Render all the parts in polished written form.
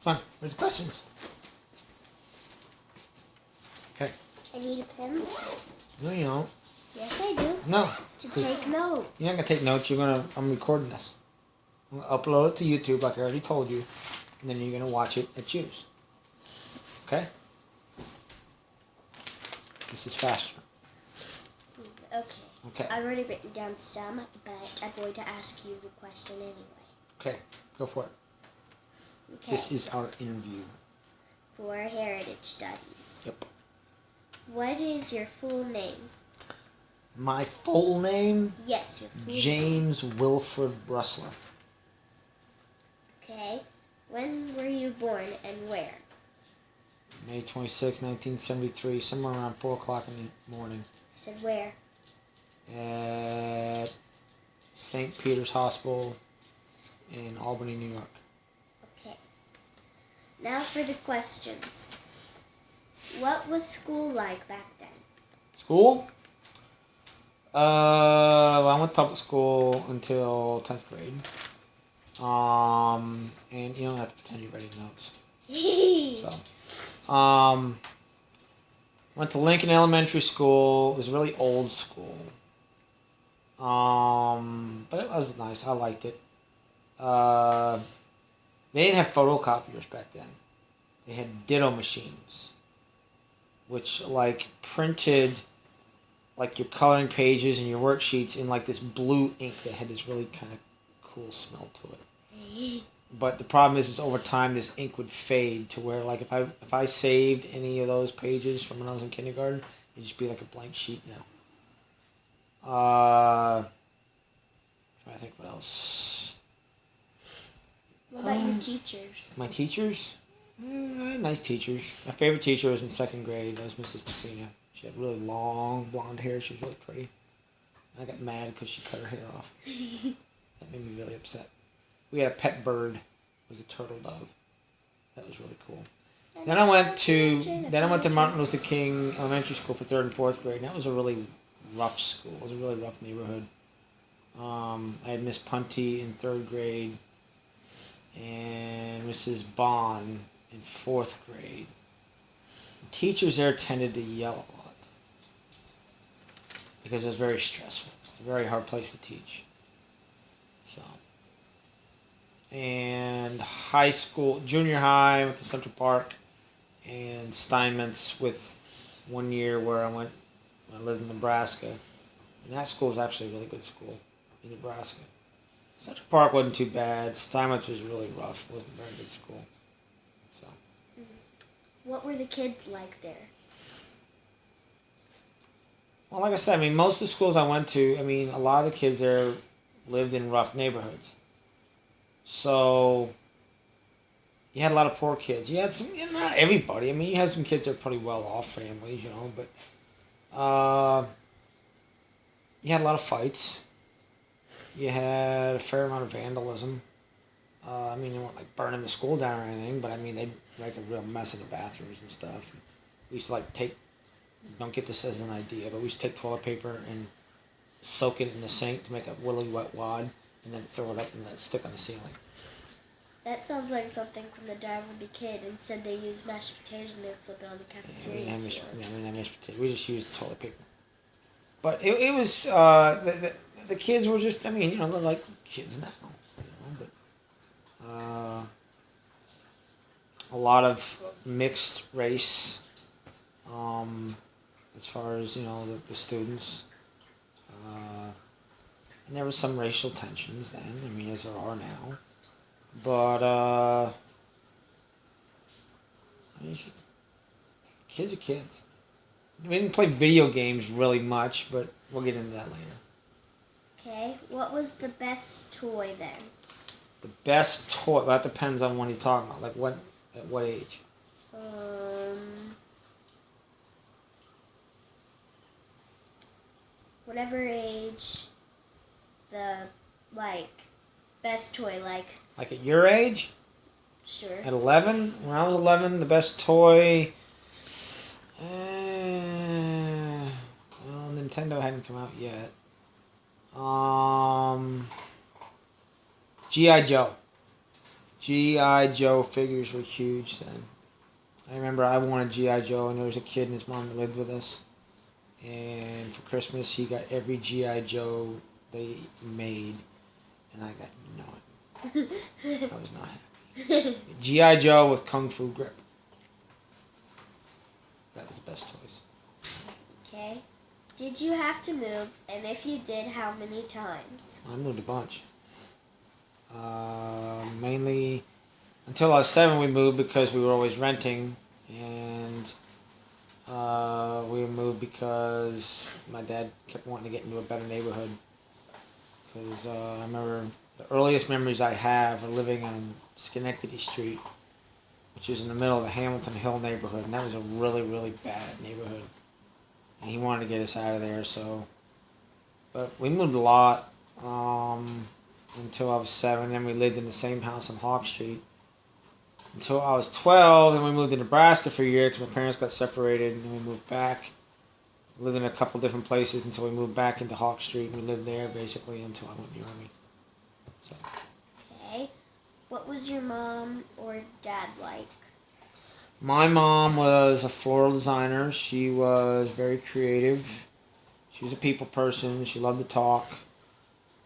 Come on, where's the questions? Okay. I need a pencil. No, you don't. Yes, I do. No. To take notes. You're not gonna take notes. I'm recording this. I'm gonna upload it to YouTube, like I already told you, and then you're gonna watch it and choose. Okay. This is faster. Okay. Okay. I've already written down some, but I'm going to ask you the question anyway. Okay. Go for it. Okay. This is our interview. For Heritage Studies. Yep. What is your full name? My full name? Yes, your full James Wilfred Bressler. Okay. When were you born and where? May 26, 1973, somewhere around 4 o'clock in the morning. I said where? At St. Peter's Hospital in Albany, New York. Okay. Now for the questions. What was school like back then? School? Well, I went to public school until 10th grade. And you don't have to pretend you're writing notes. So, went to Lincoln Elementary School. It was a really old school. But it was nice. I liked it. They didn't have photocopiers back then. They had ditto machines, which like printed like your coloring pages and your worksheets in like this blue ink that had this really kind of cool smell to it. But the problem is over time this ink would fade to where like if I saved any of those pages from when I was in kindergarten, it'd just be like a blank sheet now. I think what else? What about your teachers? My teachers? Nice teachers. My favorite teacher was in 2nd grade. That was Mrs. Messina. She had really long blonde hair. She was really pretty. I got mad because she cut her hair off. That made me really upset. We had a pet bird. It was a turtle dove. That was really cool. Then I went to Martin Luther King Elementary School for 3rd and 4th grade. And that was a really rough school. It was a really rough neighborhood. I had Miss Punty in 3rd grade and Mrs. Bond in 4th grade. The teachers there tended to yell a lot because it was very stressful. It's a very hard place to teach. So, and high school, junior high, went to Central Park and Steinmetz with 1 year where I lived in Nebraska. And that school was actually a really good school in Nebraska. Central Park wasn't too bad. Steinmetz was really rough. It wasn't a very good school. So. What were the kids like there? Well, like I said, I mean, most of the schools I went to, I mean, a lot of the kids there lived in rough neighborhoods. So, you had a lot of poor kids. You had some, not everybody. I mean, you had some kids that were pretty well-off families, you know, but you had a lot of fights. You had a fair amount of vandalism. I mean, they weren't like burning the school down or anything, but I mean, they'd make a real mess in the bathrooms and stuff. We used to like don't get this as an idea, but we used to take toilet paper and soak it in the sink to make a really wet wad, and then throw it up and let it stick on the ceiling. That sounds like something from the Diary of a Kid. Instead, they used mashed potatoes and they flip it on the cafeteria ceiling. We didn't have mashed potatoes. We just used toilet paper. But it was the kids were just, I mean, you know, they're like kids now, you know, but a lot of mixed race as far as, you know, the students. And there was some racial tensions then, I mean, as there are now. But, I mean, it's just, kids are kids. We didn't play video games really much, but we'll get into that later. Okay, what was the best toy then? The best toy, well, that depends on what you're talking about. Like at what age? Whatever age, the, like, best toy, like... Like at your age? Sure. At 11? When I was 11, the best toy... well, Nintendo hadn't come out yet. G.I. Joe. G.I. Joe figures were huge then. I remember I wanted G.I. Joe, and there was a kid and his mom that lived with us. And for Christmas, he got every G.I. Joe they made, and I got none. I was not happy. G.I. Joe with Kung Fu grip. That was the best toys. Okay. Did you have to move? And if you did, how many times? I moved a bunch. Mainly until I was 7, we moved because we were always renting, and we moved because my dad kept wanting to get into a better neighborhood. Because I remember the earliest memories I have are living on Schenectady Street, which is in the middle of the Hamilton Hill neighborhood, and that was a really, really bad neighborhood. And he wanted to get us out of there, so. But we moved a lot until I was 7. Then we lived in the same house on Hawk Street until I was 12. Then we moved to Nebraska for a year because my parents got separated, and then we moved back. Lived in a couple different places until we moved back into Hawk Street, and we lived there basically until I went in the Army. So. Okay. What was your mom or dad like? My mom was a floral designer. She was very creative. She was a people person. She loved to talk,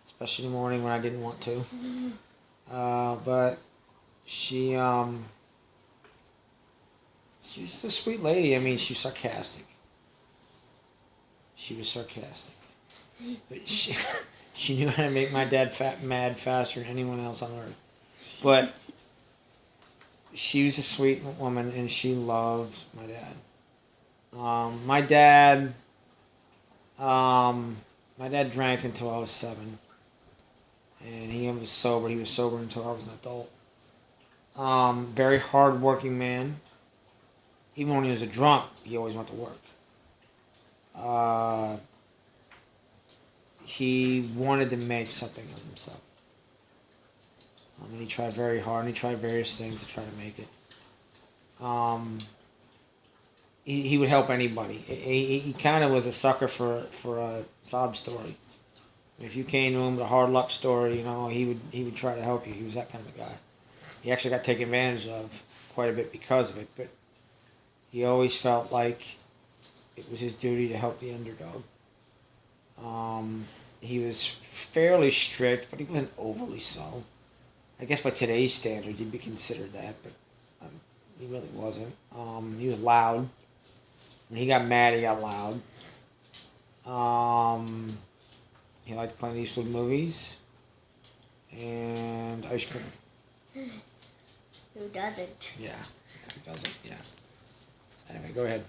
especially in the morning when I didn't want to. But she was a sweet lady. I mean, she was sarcastic. But she knew how to make my dad mad faster than anyone else on earth. But she was a sweet woman, and she loved my dad. My dad drank until I was 7, and he was sober. He was sober until I was an adult. Very hard-working man. Even when he was a drunk, he always went to work. He wanted to make something of himself. And he tried very hard, and he tried various things to try to make it. He would help anybody. He kind of was a sucker for a sob story. If you came to him with a hard luck story, he would try to help you. He was that kind of a guy. He actually got taken advantage of quite a bit because of it, but he always felt like it was his duty to help the underdog. He was fairly strict, but he wasn't overly so. I guess by today's standards, he'd be considered that, but he really wasn't. He was loud. When he got mad, he got loud. He liked Clint Eastwood movies and ice cream. Who doesn't? Yeah, who doesn't? Yeah. Anyway, go ahead.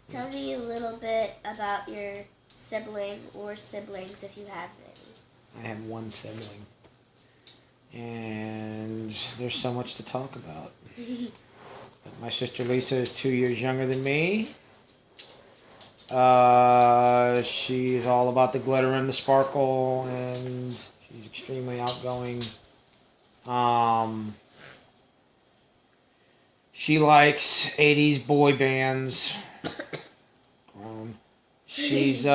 Tell me a little bit about your sibling or siblings if you have any. I have one sibling. And there's so much to talk about. My sister Lisa is 2 years younger than me. She's all about the glitter and the sparkle, and she's extremely outgoing. She likes 80s boy bands. She's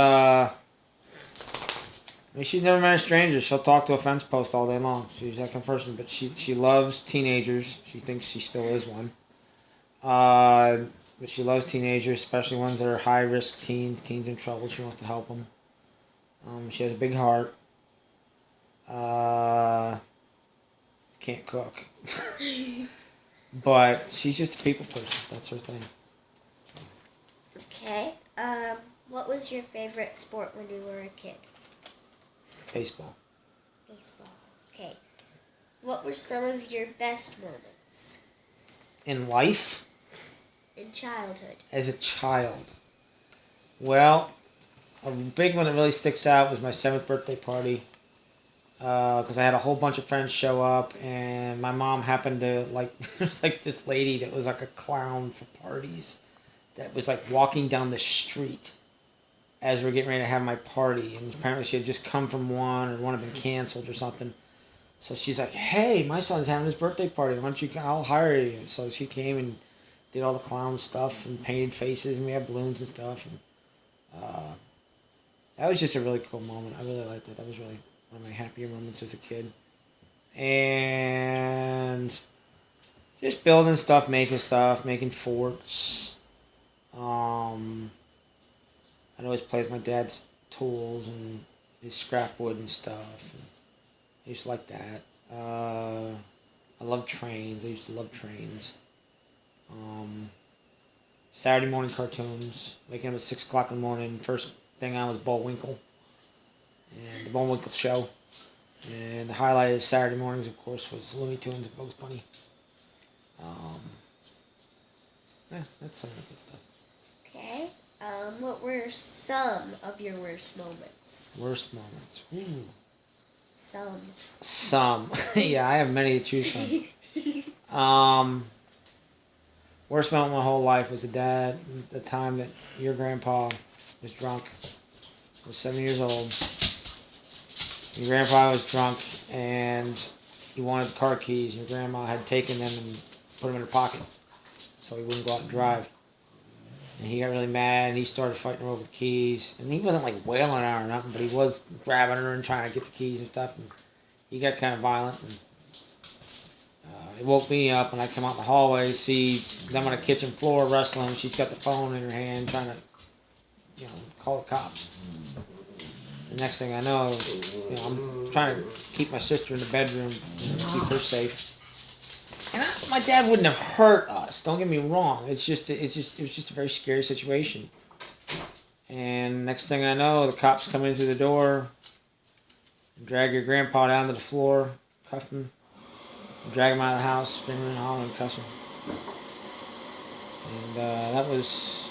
she's never met a stranger. She'll talk to a fence post all day long. She's that kind of person. But she loves teenagers. She thinks she still is one. But she loves teenagers, especially ones that are high-risk teens in trouble. She wants to help them. She has a big heart. Can't cook. But she's just a people person. That's her thing. Okay. What was your favorite sport when you were a kid? Baseball. Baseball. Okay. What were some of your best moments? In life? In childhood. As a child. Well, a big one that really sticks out was my 7th birthday party. Because I had a whole bunch of friends show up, and my mom happened to, there's this lady that was like a clown for parties that was walking down the street as we're getting ready to have my party, and apparently she had just come from one, or one had been canceled or something. So she's like, "Hey, my son's having his birthday party. Why don't you? I'll hire you." So she came and did all the clown stuff and painted faces, and we had balloons and stuff. And that was just a really cool moment. I really liked it. That was really one of my happier moments as a kid. And Just building stuff, making forts. I'd always play with my dad's tools and his scrap wood and stuff. And I used to like that. I love trains. I used to love trains. Saturday morning cartoons. Waking up at 6 o'clock in the morning. First thing on was Bullwinkle. And the Bullwinkle Show. And the highlight of Saturday mornings, of course, was Looney Tunes and Bugs Bunny. Yeah, that's some of the good stuff. Okay. What were some of your worst moments? Worst moments. Ooh. Some. Yeah, I have many to choose from. Worst moment of my whole life was the time that your grandpa was drunk. I was 7 years old. Your grandpa was drunk and he wanted car keys. Your grandma had taken them and put them in her pocket so he wouldn't go out and drive. And he got really mad and he started fighting her over the keys. And he wasn't like wailing on her or nothing, but he was grabbing her and trying to get the keys and stuff. And he got kind of violent. And it woke me up when I come out in the hallway, see them on the kitchen floor wrestling. She's got the phone in her hand trying to, call the cops. The next thing I know, I'm trying to keep my sister in the bedroom, keep her safe. And my dad wouldn't have hurt us. Don't get me wrong. It was just a very scary situation. And next thing I know, the cops come in through the door, and drag your grandpa down to the floor, cuff him, and drag him out of the house, screaming and hollering, and cussing. And that was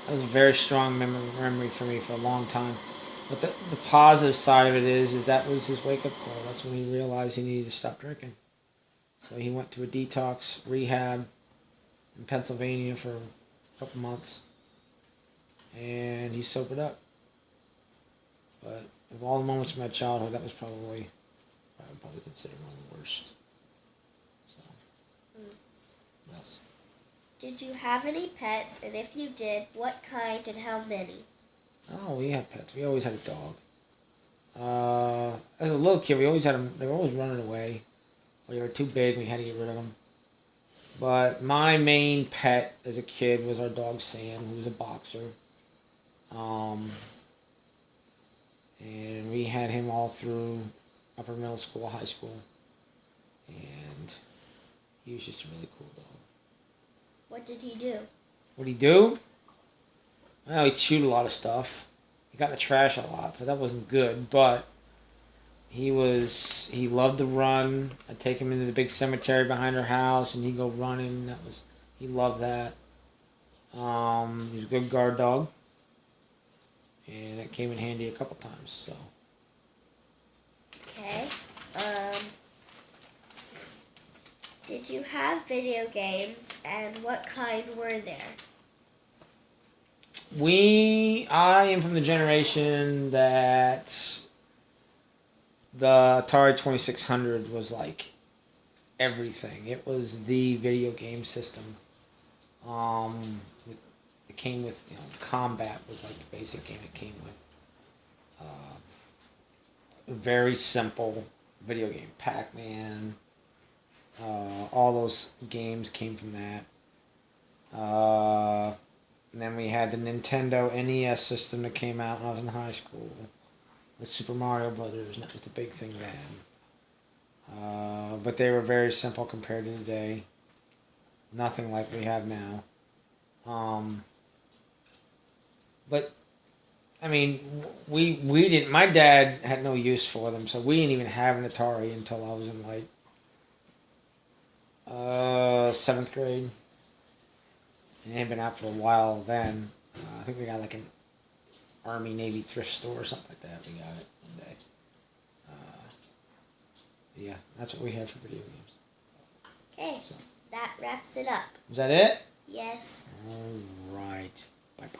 a very strong memory for me for a long time. But the positive side of it is that was his wake-up call. That's when he realized he needed to stop drinking. So he went to a detox rehab in Pennsylvania for a couple months. And he sobered up. But of all the moments of my childhood, that was probably, I would probably consider one of the worst. So, what else? Did you have any pets? And if you did, what kind and how many? Oh, we had pets. We always had a dog. As a little kid, we always had them. They were always running away. Or they were too big. We had to get rid of them. But my main pet as a kid was our dog Sam, who was a boxer. And we had him all through upper middle school, high school. And he was just a really cool dog. What did he do? What did he do? Well, he chewed a lot of stuff. He got in the trash a lot, so that wasn't good. But he loved to run. I'd take him into the big cemetery behind our house, and he'd go running. He loved that. He was a good guard dog, and it came in handy a couple times. So. Okay. Did you have video games, and what kind were there? I am from the generation that the Atari 2600 was like everything. It was the video game system. It came with, Combat was like the basic game it came with. A very simple video game. Pac-Man. All those games came from that. And then we had the Nintendo NES system that came out when I was in high school with Super Mario Brothers, and that was the big thing then. But they were very simple compared to today. Nothing like we have now. But, I mean, we didn't, my dad had no use for them, so we didn't even have an Atari until I was in like 7th grade. It had been out for a while then. I think we got like an Army Navy thrift store or something like that. We got it one day. Yeah, that's what we had for video games. Okay, So. that wraps it up. Is that it? Yes. All right. Bye-bye.